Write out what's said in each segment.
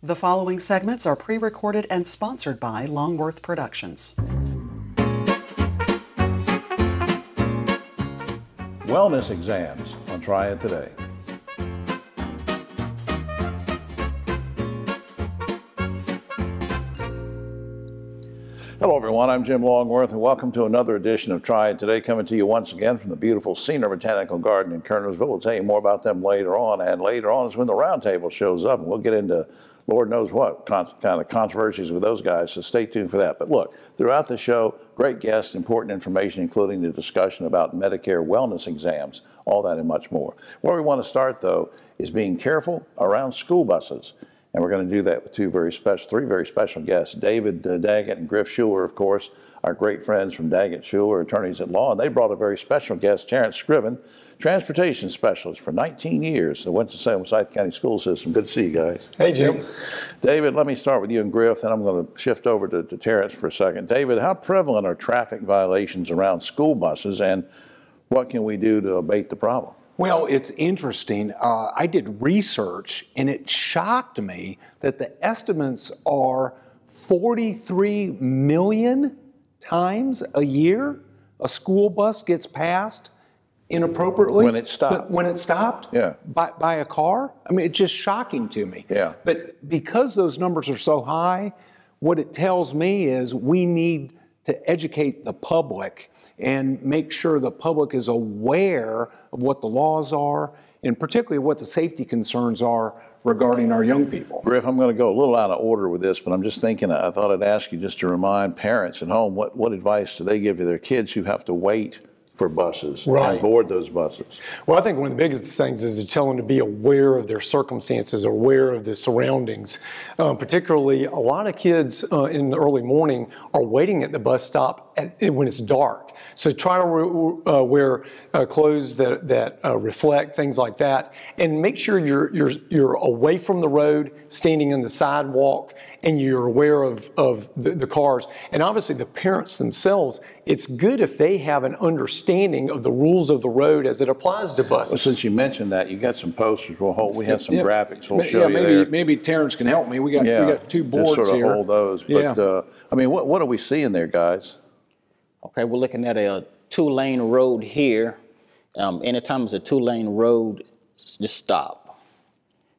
The following segments are pre-recorded and sponsored by Longworth Productions. Wellness exams on Triad Today. Hello everyone, I'm Jim Longworth and welcome to another edition of Triad Today, coming to you once again from the beautiful Cedar Botanical Garden in Kernersville. We'll tell you more about them later on, and later on is when the roundtable shows up and we'll get into Lord knows what kind of controversies with those guys, so stay tuned for that. But look, throughout the show, great guests, important information, including the discussion about Medicare wellness exams, all that and much more. Where we want to start, though, is being careful around school buses. And we're going to do that with three very special guests, David Daggett and Griff Schuler, of course, our great friends from Daggett Schuler, attorneys at law. And they brought a very special guest, Terrence Scriven, transportation specialist for 19 years. So went to Forsyth County School System. Good to see you guys. Hey, Jim. David, let me start with you and Griff, then I'm going to shift over to Terrence for a second. David, how prevalent are traffic violations around school buses, and what can we do to abate the problem? Well, it's interesting. I did research, and it shocked me that the estimates are 43 million times a year a school bus gets passed inappropriately. When it stopped. When it stopped? Yeah. By a car? I mean, it's just shocking to me. Yeah. But because those numbers are so high, what it tells me is we need to educate the public and make sure the public is aware of what the laws are, and particularly what the safety concerns are regarding our young people. Griff, I'm going to go a little out of order with this, but I'm just thinking, I thought I'd ask you just to remind parents at home, what advice do they give to their kids who have to wait for buses and board those buses? Well, I think one of the biggest things is to tell them to be aware of their circumstances, aware of the surroundings. Particularly, a lot of kids in the early morning are waiting at the bus stop when it's dark. So try to wear clothes that reflect, things like that, and make sure you're away from the road, standing on the sidewalk, and you're aware of the cars. And obviously, the parents themselves, it's good if they have an understanding of the rules of the road as it applies to buses. Well, since you mentioned that, you got some posters. We have some graphics. We'll show you there. Maybe Terrence can help me. We got two boards sort of here. Hold those. But I mean, what are we seeing there, guys? Okay, we're looking at a two-lane road here. Anytime it's a two-lane road, just stop.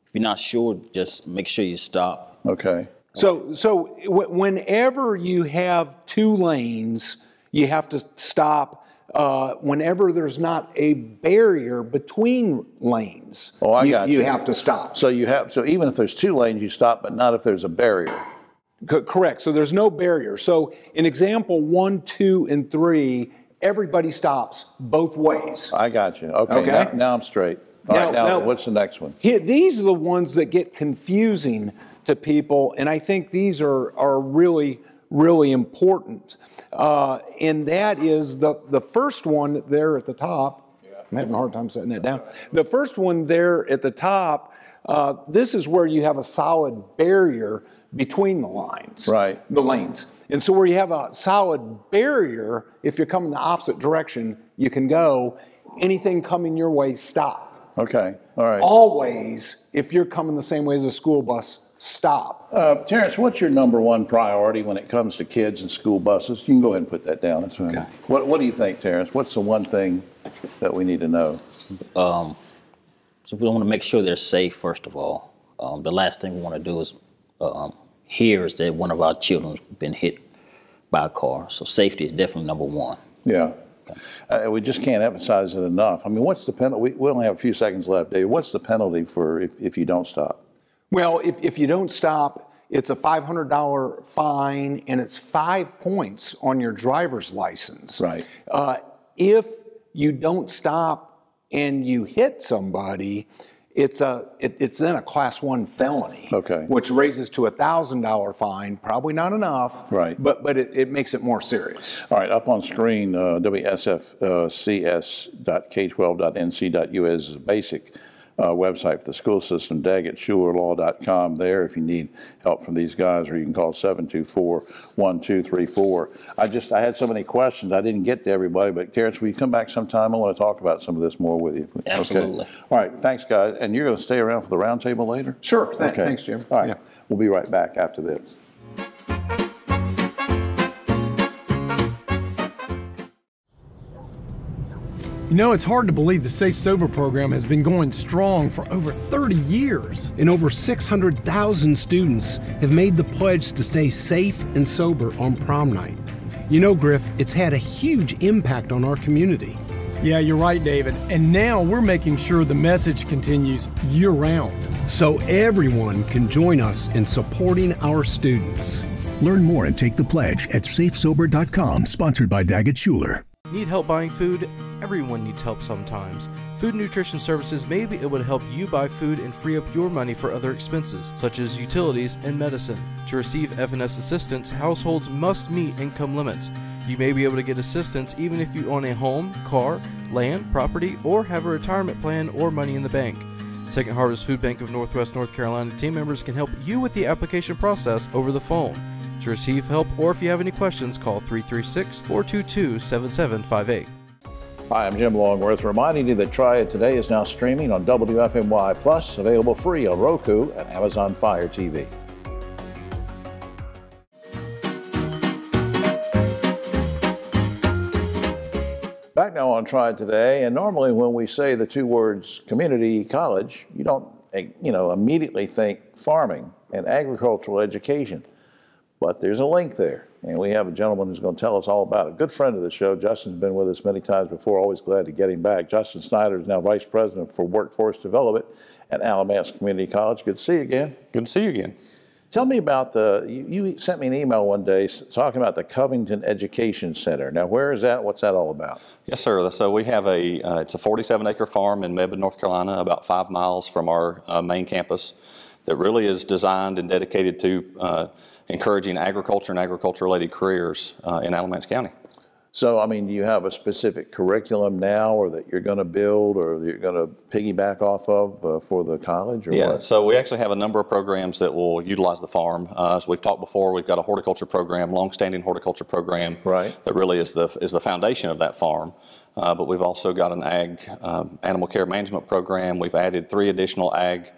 If you're not sure, just make sure you stop. Okay. So whenever you have two lanes, you have to stop. Whenever there's not a barrier between lanes, you have to stop. So even if there's two lanes, you stop, but not if there's a barrier. Correct. So there's no barrier. So in example 1, 2, and 3, everybody stops both ways. I got you. Okay. Now I'm straight. All right, now what's the next one? These are the ones that get confusing to people, and I think these are really, really important. And that is the first one there at the top. I'm having a hard time setting that down. The first one there at the top, this is where you have a solid barrier between the lines. Right. The lanes. And so where you have a solid barrier, if you're coming the opposite direction, you can go. Anything coming your way, stop. Okay. All right. Always, if you're coming the same way as a school bus, stop. Terrence, what's your number one priority when it comes to kids and school buses? You can go ahead and put that down. That's fine. Okay. What do you think, Terrence? What's the one thing that we need to know? So we want to make sure they're safe, first of all. The last thing we want to do is hear is that one of our children's been hit by a car. So safety is definitely number one. Yeah. Okay. We just can't emphasize it enough. I mean, what's the penalty? We only have a few seconds left, Dave. What's the penalty for if you don't stop? Well, if you don't stop, it's a $500 fine, and it's 5 points on your driver's license. Right. If you don't stop and you hit somebody, it's then a Class 1 felony. Okay. Which raises to a $1,000 fine. Probably not enough. Right. But it makes it more serious. All right. Up on screen, WSFCS.K12.NC.US is a basic website for the school system, daggettschulerlaw.com there if you need help from these guys, or you can call 724-1234. I had so many questions. I didn't get to everybody, but Terrence, will you come back sometime? I want to talk about some of this more with you. Absolutely. Okay. All right, thanks, guys. And you're going to stay around for the roundtable later? Sure. Okay. Thanks, Jim. All right. Yeah. We'll be right back after this. You know, it's hard to believe the Safe Sober program has been going strong for over 30 years. And over 600,000 students have made the pledge to stay safe and sober on prom night. You know, Griff, it's had a huge impact on our community. Yeah, you're right, David. And now we're making sure the message continues year-round. So everyone can join us in supporting our students. Learn more and take the pledge at safesober.com, sponsored by Daggett Schuler. Need help buying food? Everyone needs help sometimes. Food and Nutrition Services may be able to help you buy food and free up your money for other expenses, such as utilities and medicine. To receive F&S assistance, households must meet income limits. You may be able to get assistance even if you own a home, car, land, property, or have a retirement plan or money in the bank. Second Harvest Food Bank of Northwest North Carolina team members can help you with the application process over the phone. To receive help, or if you have any questions, call 336-422-7758. Hi, I'm Jim Longworth, reminding you that Triad Today is now streaming on WFMY Plus, available free on Roku and Amazon Fire TV. Back now on Triad Today, and normally when we say the two words community college, you don't immediately think farming and agricultural education. But there's a link there, and we have a gentleman who's going to tell us all about it. Good friend of the show. Justin's been with us many times before. Always glad to get him back. Justin Snyder is now Vice President for Workforce Development at Alamance Community College. Good to see you again. Good to see you again. Tell me about you sent me an email one day talking about the Covington Education Center. Now, where is that? What's that all about? Yes, sir. So we have it's a 47-acre farm in Mebane, North Carolina, about 5 miles from our main campus, that really is designed and dedicated to encouraging agriculture and agriculture-related careers in Alamance County. So, I mean, do you have a specific curriculum now, or that you're going to build, or that you're going to piggyback off of for the college, or what? So we actually have a number of programs that will utilize the farm. As we've talked before, we've got a horticulture program, long-standing horticulture program, right, that really is the foundation of that farm. But we've also got an ag animal care management program. We've added 3 additional ag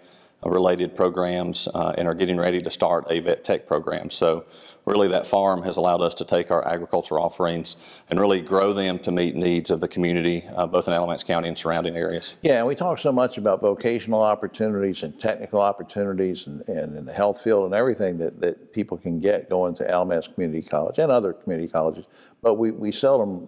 related programs and are getting ready to start a vet tech program. So really that farm has allowed us to take our agriculture offerings and really grow them to meet needs of the community, both in Alamance County and surrounding areas. Yeah, and we talk so much about vocational opportunities and technical opportunities and in the health field and everything that people can get going to Alamance Community College and other community colleges. But we seldom,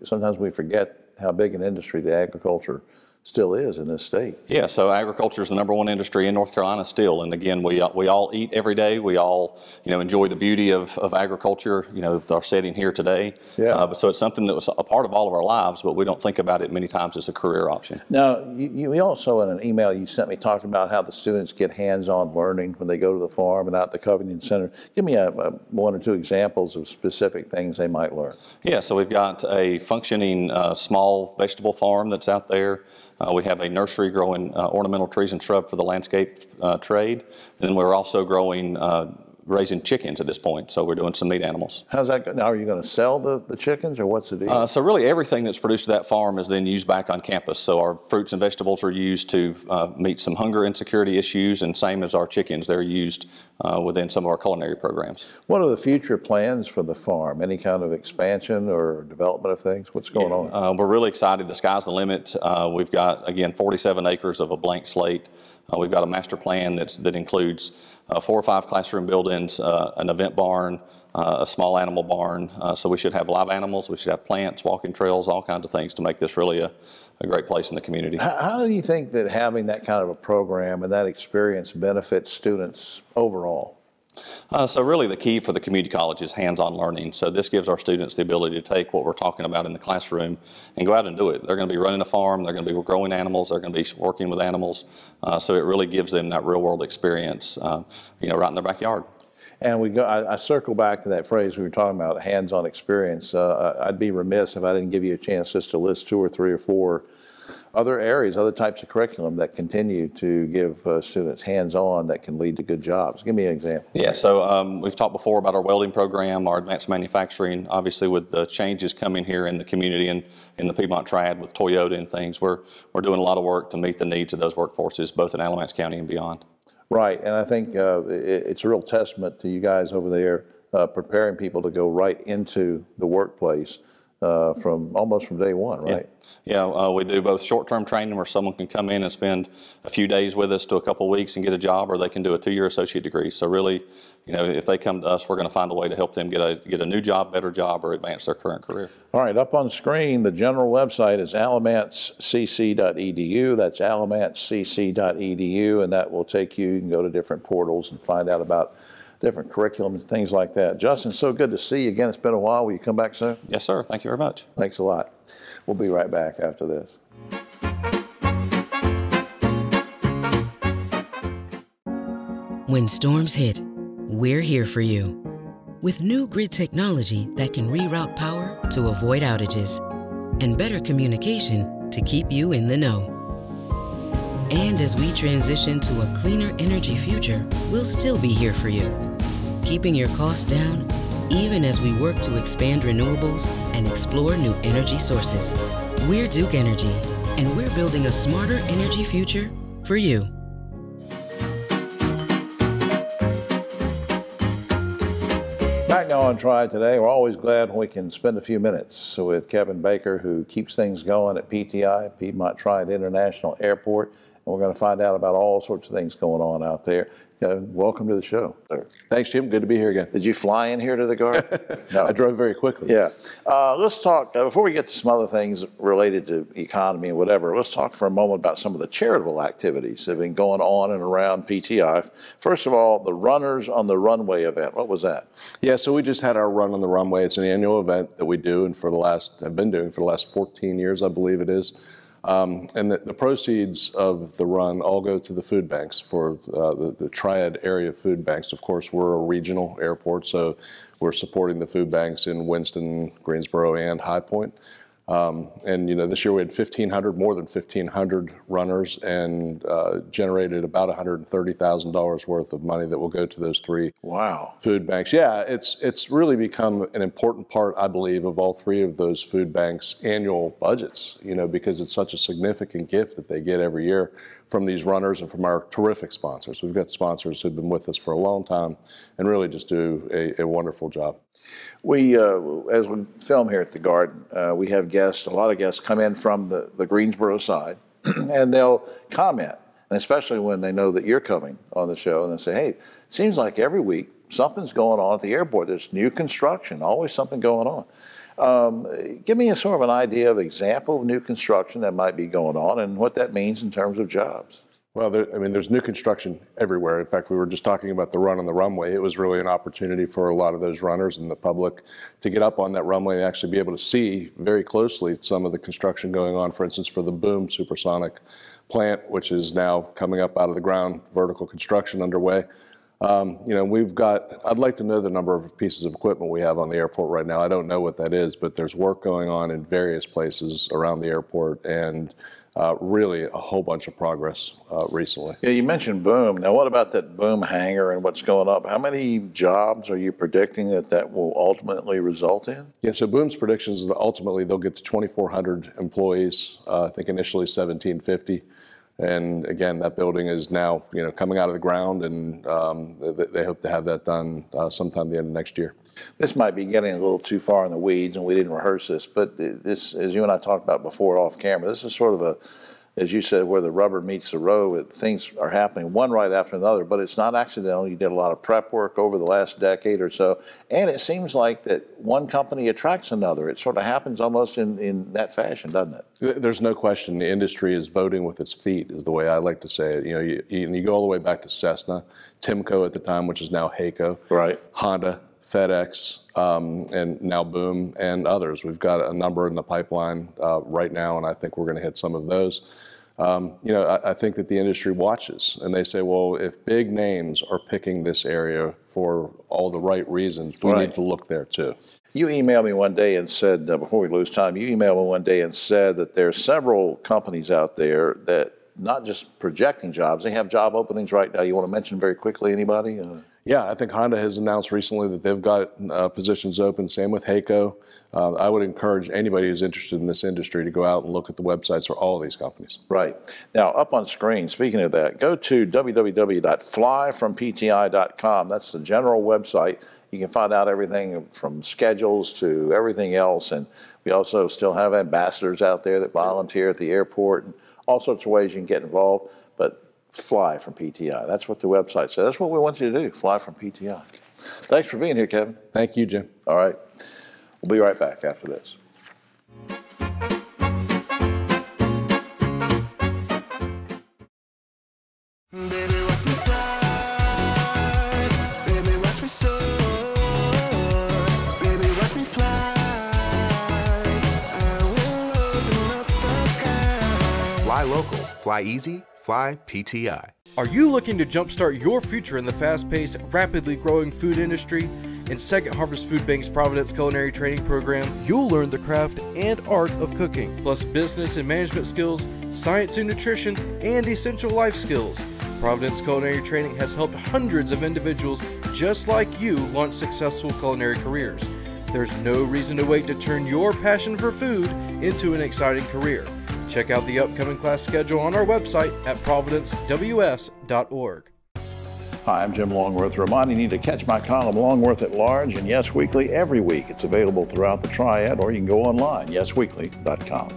sometimes we forget how big an industry the agriculture still is in this state. Yeah, so agriculture is the #1 industry in North Carolina still, and again, we all eat every day. We all enjoy the beauty of agriculture. With our setting here today. Yeah. But so it's something that was a part of all of our lives, but we don't think about it many times as a career option. Now, you also in an email you sent me talked about how the students get hands-on learning when they go to the farm and out at the Covington Center. Give me 1 or 2 examples of specific things they might learn. Yeah, so we've got a functioning small vegetable farm that's out there. We have a nursery growing ornamental trees and shrub for the landscape trade. And then we're also growing, raising chickens at this point. So we're doing some meat animals. How's that go? Now, are you going to sell the chickens, or what's the deal? So really everything that's produced at that farm is then used back on campus. So our fruits and vegetables are used to meet some hunger insecurity issues, and same as our chickens, they're used within some of our culinary programs. What are the future plans for the farm? Any kind of expansion or development of things? What's going on? We're really excited. The sky's the limit. We've got, again, 47 acres of a blank slate. We've got a master plan that includes 4 or 5 classroom buildings, an event barn, a small animal barn. So we should have live animals, we should have plants, walking trails, all kinds of things to make this really a great place in the community. How do you think that having that kind of a program and that experience benefits students overall? So really the key for the community college is hands-on learning. So this gives our students the ability to take what we're talking about in the classroom and go out and do it. They're going to be running a farm, they're going to be growing animals, they're going to be working with animals. So it really gives them that real-world experience, right in their backyard. And I circle back to that phrase we were talking about, hands-on experience. I'd be remiss if I didn't give you a chance just to list 2 or 3 or 4 other areas, other types of curriculum that continue to give students hands-on that can lead to good jobs? Give me an example. Yeah, so we've talked before about our welding program, our advanced manufacturing. Obviously, with the changes coming here in the community and in the Piedmont Triad with Toyota and things, we're doing a lot of work to meet the needs of those workforces, both in Alamance County and beyond. Right, and I think it's a real testament to you guys over there preparing people to go right into the workplace almost from day one, right? Yeah, we do both short-term training where someone can come in and spend a few days with us to a couple of weeks and get a job, or they can do a 2-year associate degree. So really, if they come to us, we're going to find a way to help them get a new job, better job, or advance their current career. All right, up on the screen, the general website is alamancecc.edu. That's alamancecc.edu, and that will take you can go to different portals and find out about different curriculum and things like that. Justin, so good to see you again. It's been a while. Will you come back soon? Yes, sir. Thank you very much. Thanks a lot. We'll be right back after this. When storms hit, we're here for you. With new grid technology that can reroute power to avoid outages, and better communication to keep you in the know. And as we transition to a cleaner energy future, we'll still be here for you, keeping your costs down even as we work to expand renewables and explore new energy sources. We're Duke Energy, and we're building a smarter energy future for you. Back now on Triad Today. We're always glad when we can spend a few minutes with Kevin Baker, who keeps things going at PTI, Piedmont Triad International Airport. And we're going to find out about all sorts of things going on out there. Welcome to the show, sir. Thanks, Jim. Good to be here again. Did you fly in here to the garden? No. I drove very quickly. Yeah. Let's talk, before we get to some other things related to economy and whatever, let's talk for a moment about some of the charitable activities that have been going on and around PTI. First of all, the Runners on the Runway event. What was that? Yeah, so we just had our Run on the Runway. It's an annual event that we do, and I've been doing for the last 14 years, I believe it is. And the proceeds of the run all go to the food banks for the Triad area food banks. Of course, we're a regional airport, so we're supporting the food banks in Winston, Greensboro, and High Point. And this year we had more than 1,500 runners, and generated about $130,000 worth of money that will go to those 3 food banks. Yeah, it's really become an important part, I believe, of all 3 of those food banks' annual budgets. Because it's such a significant gift that they get every year from these runners and from our terrific sponsors. We've got sponsors who've been with us for a long time and really just do a wonderful job. We, as we film here at the Garden, we have guests, a lot of guests come in from the Greensboro side, and they'll comment, and especially when they know that you're coming on the show, and they say, hey, seems like every week something's going on at the airport. There's new construction, always something going on. Give me a sort of an idea of example of new construction that might be going on and what that means in terms of jobs. Well, there's new construction everywhere. In fact, we were just talking about the Run on the Runway. It was really an opportunity for a lot of those runners and the public to get up on that runway and actually be able to see very closely some of the construction going on, for instance, for the Boom supersonic plant, which is now coming up out of the ground, vertical construction underway. I'd like to know the number of pieces of equipment we have on the airport right now. I don't know what that is, but there's work going on in various places around the airport, and really a whole bunch of progress recently. Yeah, you mentioned Boom. Now, what about that Boom hangar and what's going up? How many jobs are you predicting that will ultimately result in? Yeah, so Boom's predictions is that ultimately they'll get to 2,400 employees, I think initially 1,750. And again, that building is now, coming out of the ground, and they hope to have that done sometime the end of next year. This might be getting a little too far in the weeds, and we didn't rehearse this, but this, as you and I talked about before off camera, this is sort of as you said, where the rubber meets the road. Things are happening one right after another, but it's not accidental. You did a lot of prep work over the last decade or so, and it seems like that one company attracts another. It sort of happens almost in that fashion, doesn't it? There's no question the industry is voting with its feet, is the way I like to say it. You go all the way back to Cessna, Timco at the time, which is now HAECO, right? Honda, FedEx, and now Boom, and others. We've got a number in the pipeline right now, and I think we're going to hit some of those. I think that the industry watches, and they say, well, if big names are picking this area for all the right reasons, we need to look there too. You emailed me one day and said, before we lose time, you emailed me one day and said that there are several companies out there that not just projecting jobs, they have job openings right now. You want to mention very quickly anybody? Yeah, I think Honda has announced recently that they've got positions open, same with Hayco. I would encourage anybody who's interested in this industry to go out and look at the websites for all of these companies. Right. Now, up on screen, speaking of that, go to www.flyfrompti.com. That's the general website. You can find out everything from schedules to everything else. And we also still have ambassadors out there that volunteer at the airport and all sorts of ways you can get involved. But Fly from PTI. That's what the website says. That's what we want you to do, Fly from PTI. Thanks for being here, Kevin. Thank you, Jim. All right. We'll be right back after this. Baby, watch me fly. Baby, watch me soar. Baby, watch me fly. I will open up the sky. Fly local, fly easy, fly PTI. Are you looking to jumpstart your future in the fast-paced, rapidly growing food industry? In Second Harvest Food Bank's Providence Culinary Training Program, you'll learn the craft and art of cooking, plus business and management skills, science and nutrition, and essential life skills. Providence Culinary Training has helped hundreds of individuals just like you launch successful culinary careers. There's no reason to wait to turn your passion for food into an exciting career. Check out the upcoming class schedule on our website at providencews.org. Hi, I'm Jim Longworth, reminding you to catch my column Longworth at Large and Yes Weekly every week. It's available throughout the Triad, or you can go online, yesweekly.com.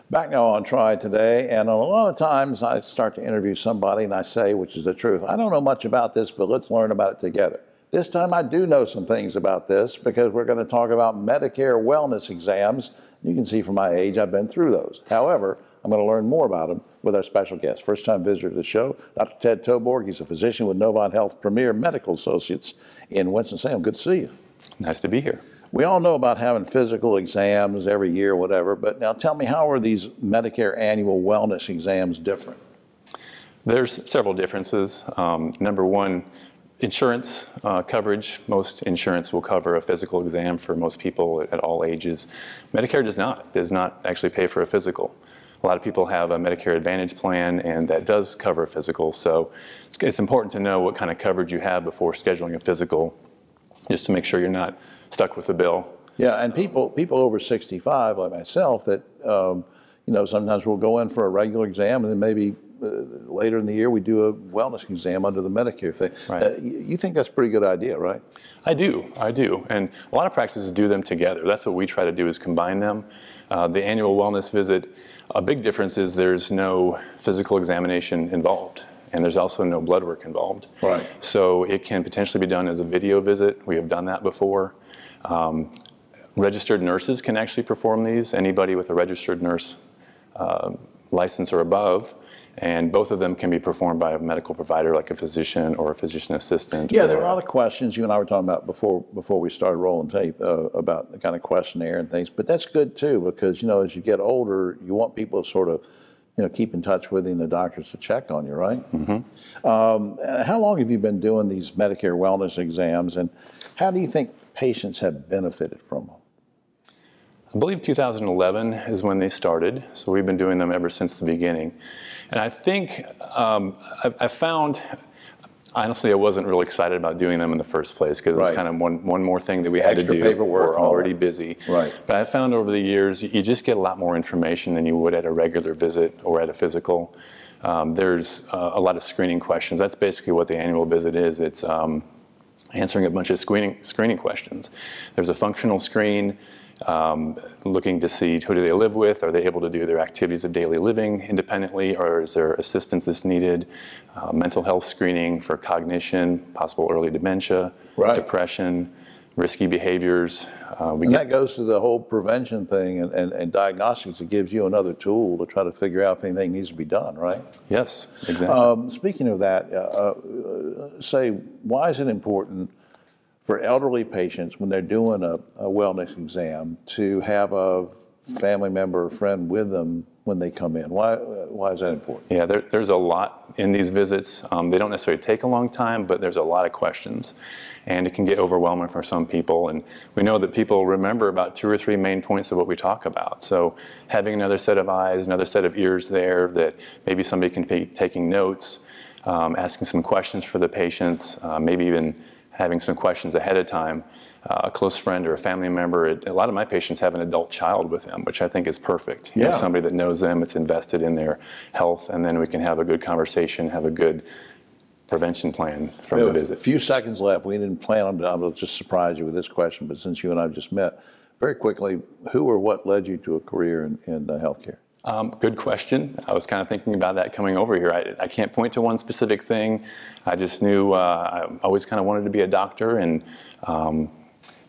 Back now on Triad Today, and a lot of times I start to interview somebody and I say, which is the truth, I don't know much about this, but let's learn about it together. This time I do know some things about this because we're going to talk about Medicare wellness exams. You can see from my age I've been through those. However, I'm going to learn more about them with our special guest. First-time visitor to the show, Dr. Ted Toborg. He's a physician with Novant Health Premier Medical Associates in Winston-Salem. Good to see you. Nice to be here. We all know about having physical exams every year, whatever, but now tell me, how are these Medicare annual wellness exams different? There's several differences. Number one, insurance coverage. Most insurance will cover a physical exam for most people at all ages. Medicare does not actually pay for a physical. A lot of people have a Medicare Advantage plan, and that does cover a physical. So it's important to know what kind of coverage you have before scheduling a physical, just to make sure you're not stuck with the bill. Yeah, and people over 65, like myself, that sometimes we'll go in for a regular exam, and then maybe later in the year we do a wellness exam under the Medicare thing. Right. You think that's a pretty good idea, right? I do. And a lot of practices do them together. That's what we try to do, is combine them. The annual wellness visit, a big difference is there's no physical examination involved, and there's also no blood work involved. Right. So it can potentially be done as a video visit. We have done that before. Registered nurses can actually perform these, anybody with a registered nurse license or above, and both of them can be performed by a medical provider like a physician or a physician assistant. Yeah, there are a lot of questions you and I were talking about before we started rolling tape about the kind of questionnaire and things, but that's good too, because as you get older, you want people to sort of keep in touch with you and the doctors to check on you, right? Mm-hmm. How long have you been doing these Medicare wellness exams, and how do you think patients have benefited from them? I believe 2011 is when they started, so we've been doing them ever since the beginning. And I think I found, honestly, I wasn't really excited about doing them in the first place, because it was kind of one more thing that we had to do. Paperwork. We're already busy. Right. But I found over the years, you just get a lot more information than you would at a regular visit or at a physical. There's a lot of screening questions. That's basically what the annual visit is. It's answering a bunch of screening questions. There's a functional screen, looking to see who do they live with, are they able to do their activities of daily living independently, or is there assistance that's needed, mental health screening for cognition, possible early dementia, depression, risky behaviors. That goes to the whole prevention thing and diagnostics. It gives you another tool to try to figure out if anything needs to be done, right? Yes, exactly. Speaking of that, why is it important for elderly patients, when they're doing a wellness exam, to have a family member or friend with them when they come in? Why is that important? Yeah, there's a lot in these visits. They don't necessarily take a long time, but there's a lot of questions. And it can get overwhelming for some people. And we know that people remember about 2 or 3 main points of what we talk about. So having another set of eyes, another set of ears there, that maybe somebody can be taking notes, asking some questions for the patients, maybe even having some questions ahead of time. A close friend or a family member. A lot of my patients have an adult child with them, which I think is perfect. You know, somebody that knows them, it's invested in their health, and then we can have a good conversation, have a good prevention plan from the visit. A few seconds left. We didn't plan on, I will just surprise you with this question, but since you and I just met, very quickly, who or what led you to a career in healthcare? Good question. I was kind of thinking about that coming over here. I can't point to one specific thing. I just knew I always kind of wanted to be a doctor, and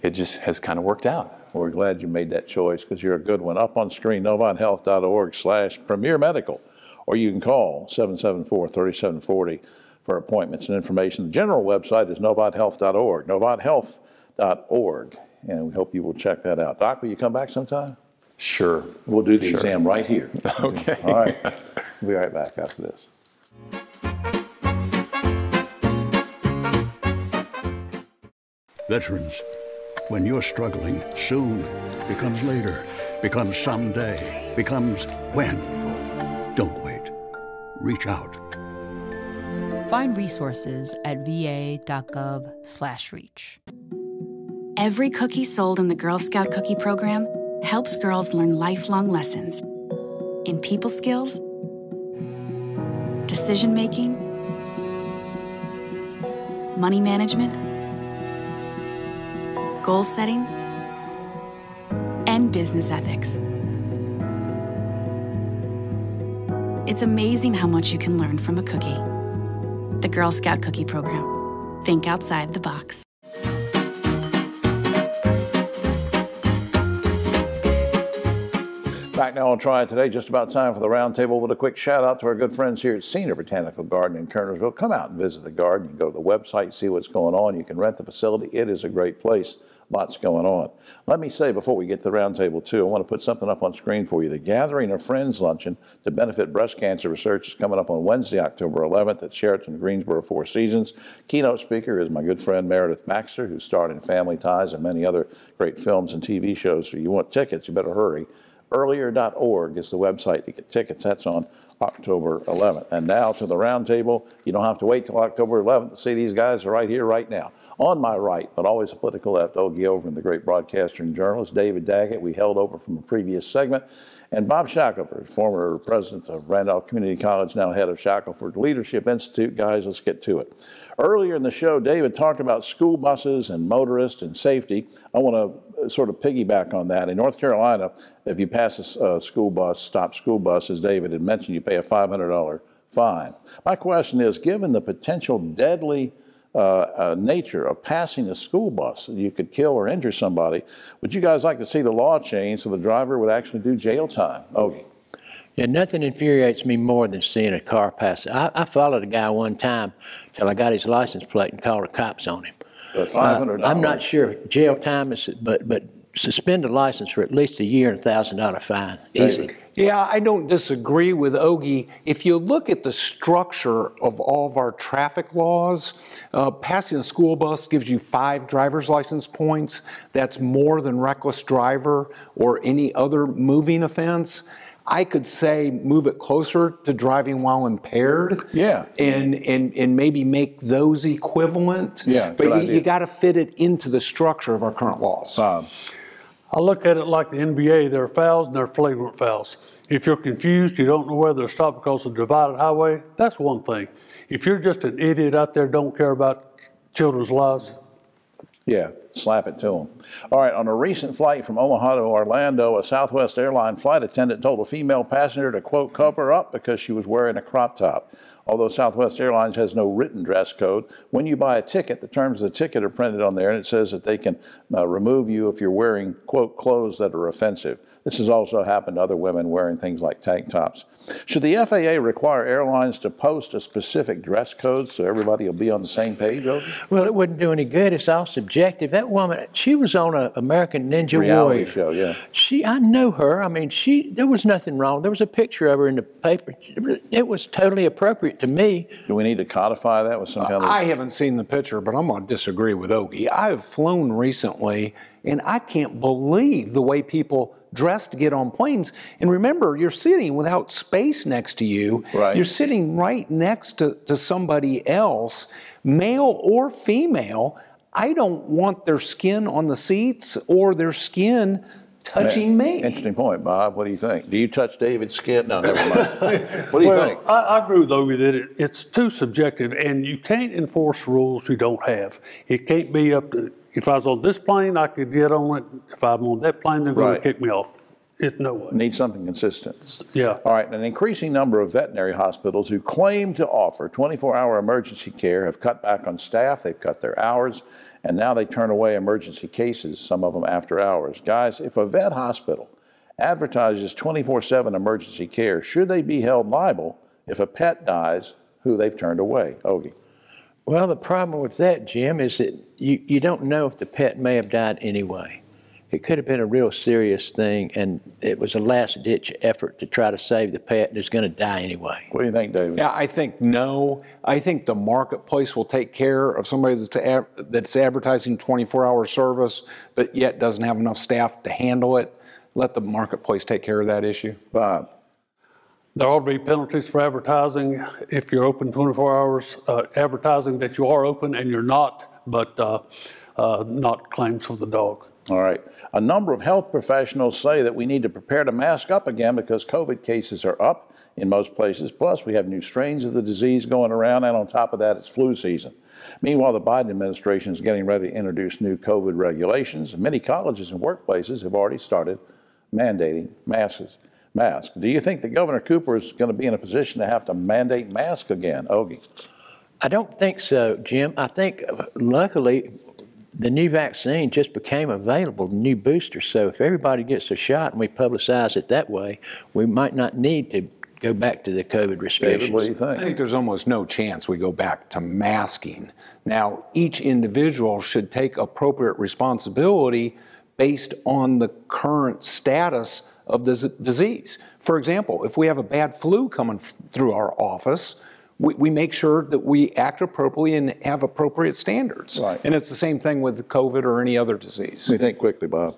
it just has kind of worked out. Well, we're glad you made that choice because you're a good one. Up on screen, novonthealth.org/Premier Medical, or you can call 774-3740 for appointments and information. The general website is novonthealth.org, novonthealth.org, and we hope you will check that out. Doc, will you come back sometime? Sure. We'll do the exam right here. Okay. All right. We'll be right back after this. Veterans, when you're struggling, soon becomes later, becomes someday, becomes when. Don't wait. Reach out. Find resources at va.gov/reach. Every cookie sold in the Girl Scout Cookie Program helps girls learn lifelong lessons in people skills, decision-making, money management, goal setting, and business ethics. It's amazing how much you can learn from a cookie. The Girl Scout Cookie Program. Think outside the box. Back now on Triad Today, just about time for the roundtable with a quick shout out to our good friends here at Senior Botanical Garden in Kernersville. Come out and visit the garden. You can go to the website, see what's going on. You can rent the facility. It is a great place. Lots going on. Let me say before we get to the roundtable too, I want to put something up on screen for you. The Gathering of Friends Luncheon to benefit breast cancer research is coming up on Wednesday, October 11th at Sheraton Greensboro Four Seasons. Keynote speaker is my good friend Meredith Baxter, who starred in Family Ties and many other great films and TV shows. If you want tickets, you better hurry. Earlier.org is the website to get tickets. That's on October 11th. And now to the roundtable. You don't have to wait till October 11th to see these guys are right here, right now. On my right, but always a political left, Ogie Overman, the great broadcaster and journalist. David Daggett, we held over from a previous segment. And Bob Shackelford, former president of Randolph Community College, now head of Shackelford Leadership Institute. Guys, let's get to it. Earlier in the show, David talked about school buses and motorists and safety. I want to sort of piggyback on that. In North Carolina, if you pass a school bus, stop school bus, as David had mentioned, you pay a $500 fine. My question is, given the potential deadly nature of passing a school bus, you could kill or injure somebody, would you guys like to see the law change so the driver would actually do jail time? Ogie. Yeah, nothing infuriates me more than seeing a car pass. I followed a guy one time till I got his license plate and called the cops on him. $500. I'm not sure if jail time is, but suspend a license for at least a year and $1,000 fine. Easy. Yeah, I don't disagree with Ogie. If you look at the structure of all of our traffic laws, passing a school bus gives you 5 driver's license points. That's more than reckless driver or any other moving offense. I could say move it closer to driving while impaired. Yeah. And maybe make those equivalent. Yeah, but you got to fit it into the structure of our current laws. I look at it like the NBA. There are fouls and there are flagrant fouls. If you're confused, you don't know whether to stop because of a divided highway, that's one thing. If you're just an idiot out there, don't care about children's lives. Yeah, slap it to them. All right, on a recent flight from Omaha to Orlando, a Southwest airline flight attendant told a female passenger to, quote, cover up because she was wearing a crop top. Although Southwest Airlines has no written dress code, when you buy a ticket, the terms of the ticket are printed on there, and it says that they can remove you if you're wearing, quote, clothes that are offensive. This has also happened to other women wearing things like tank tops. Should the FAA require airlines to post a specific dress code so everybody will be on the same page? Well, it wouldn't do any good. It's all subjective. That woman, she was on an American Ninja Reality Warrior show, yeah. I know her. I mean, there was nothing wrong. There was a picture of her in the paper. It was totally appropriate to me. Do we need to codify that with some kind of... I haven't seen the picture, but I'm going to disagree with Ogie. I have flown recently, and I can't believe the way people dress to get on planes. And remember, you're sitting without space next to you. Right. You're sitting right next to somebody else, male or female. I don't want their skin on the seats or their skin touching me. Interesting point, Bob. What do you think? Do you touch David's skin? No, never mind. What do you think? I agree with Ogie that it's too subjective, and you can't enforce rules you don't have. It can't be up to, if I was on this plane, I could get on it. If I'm on that plane, they're going to kick me off. It's no way. Need something consistent. Yeah. All right, an increasing number of veterinary hospitals who claim to offer 24-hour emergency care have cut back on staff, they've cut their hours, and now they turn away emergency cases, some of them after hours. Guys, if a vet hospital advertises 24/7 emergency care, should they be held liable if a pet dies who they've turned away? Ogie. Well, the problem with that, Jim, is that you don't know if the pet may have died anyway. It could have been a real serious thing, and it was a last-ditch effort to try to save the pet, and it's going to die anyway. What do you think, David? Yeah, I think no. I think the marketplace will take care of somebody that's advertising 24-hour service, but yet doesn't have enough staff to handle it. Let the marketplace take care of that issue. Bob. There ought to be penalties for advertising if you're open 24 hours, advertising that you are open and you're not, but not claims for the dog. All right. A number of health professionals say that we need to prepare to mask up again because COVID cases are up in most places. Plus, we have new strains of the disease going around, and on top of that, it's flu season. Meanwhile, the Biden administration is getting ready to introduce new COVID regulations. Many colleges and workplaces have already started mandating masks. Do you think that Governor Cooper is going to be in a position to have to mandate masks again? Ogie. I don't think so, Jim. I think, luckily, the new vaccine just became available, the new booster. So if everybody gets a shot and we publicize it that way, we might not need to go back to the COVID restrictions. David, what do you think? I think there's almost no chance we go back to masking. Now, each individual should take appropriate responsibility based on the current status of the disease. For example, if we have a bad flu coming through our office, we make sure that we act appropriately and have appropriate standards. Right. And it's the same thing with COVID or any other disease. What do you think quickly, Bob?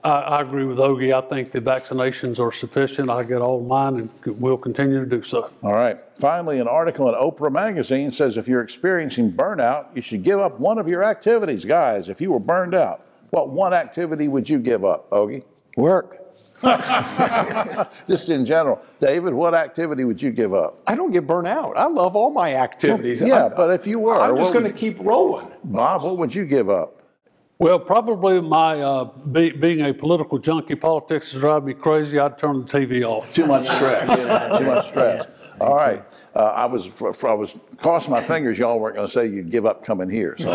I agree with Ogie. I think the vaccinations are sufficient. I get all mine and will continue to do so. All right. Finally, an article in Oprah magazine says if you're experiencing burnout, you should give up one of your activities. Guys, if you were burned out, what one activity would you give up, Ogie? Work. Just in general. David, what activity would you give up? I don't get burnt out. I love all my activities. Yeah, but if you were, I'm just going to keep rolling. Bob, what would you give up? Well, probably my being a political junkie, politics drive me crazy. I'd turn the TV off. Too much stress. Too much stress. All right. I was crossing my fingers y'all weren't going to say you'd give up coming here. So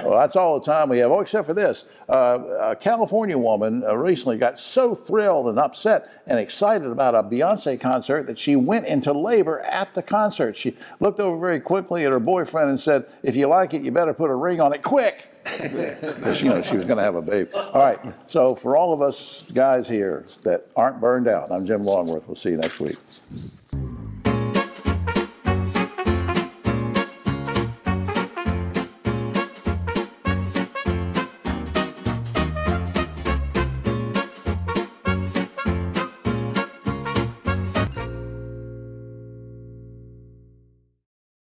well, that's all the time we have. Oh, except for this. A California woman recently got so thrilled and upset and excited about a Beyonce concert that she went into labor at the concert. She looked over very quickly at her boyfriend and said, if you like it, you better put a ring on it quick. Because, you know, she was going to have a baby. All right. So for all of us guys here that aren't burned out, I'm Jim Longworth. We'll see you next week.